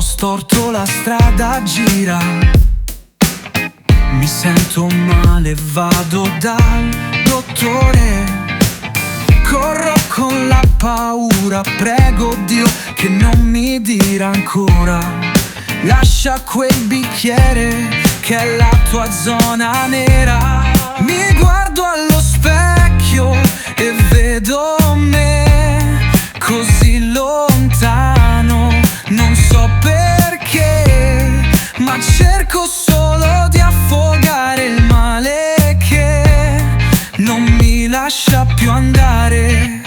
storto, la strada gira. Mi sento male, vado dal dottore. Corro con la paura, prego Dio che non mi dirà ancora: lascia quel bicchiere che è la tua zona nera. Mi guardo allo specchio e vedo me così lontano, non so perché, ma cerco solo di affogare il male che non mi lascia più andare.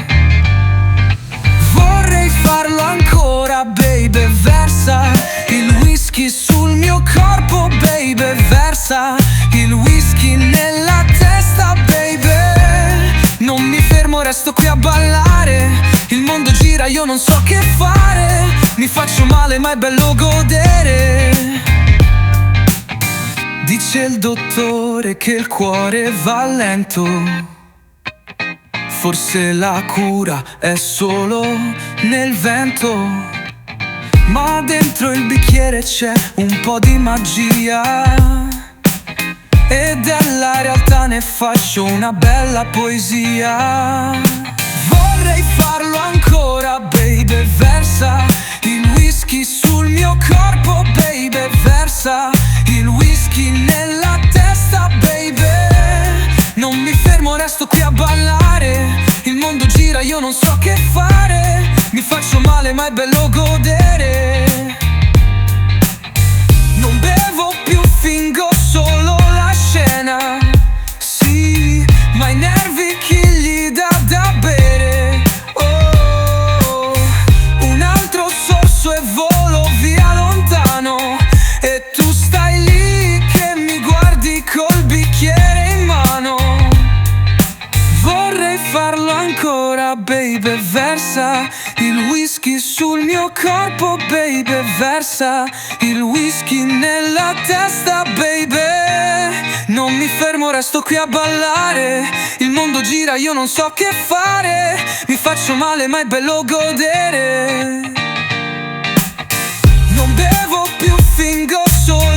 Vorrei farlo ancora, baby, versa il whisky sul mio corpo, baby, versa il whisky nella testa, baby. Non mi fermo, resto qui a ballare. Il mondo gira, io non so che fare. Mi faccio male ma è bello godere. Dice il dottore che il cuore va lento, forse la cura è solo nel vento, ma dentro il bicchiere c'è un po' di magia e della realtà ne faccio una bella poesia. Vorrei farlo ancora, baby, versa il whisky sul mio corpo, baby, versa il whisky nella testa, baby. Non mi fermo, resto qui a ballare. Il mondo gira, io non so che fare. Mi faccio male ma è bello godere. Non bevo più, fingo solo la scena. Sì, ma i nervi chi gli dà da bere? Oh, un altro sorso e volo via lontano. E tu stai lì che mi guardi col bicchiere in mano. Vorrei farlo ancora, baby, versa il whisky sul mio corpo, baby, versa il whisky nella testa, baby. Non mi fermo, resto qui a ballare. Il mondo gira, io non so che fare. Mi faccio male ma è bello godere. Non bevo più, fingo solo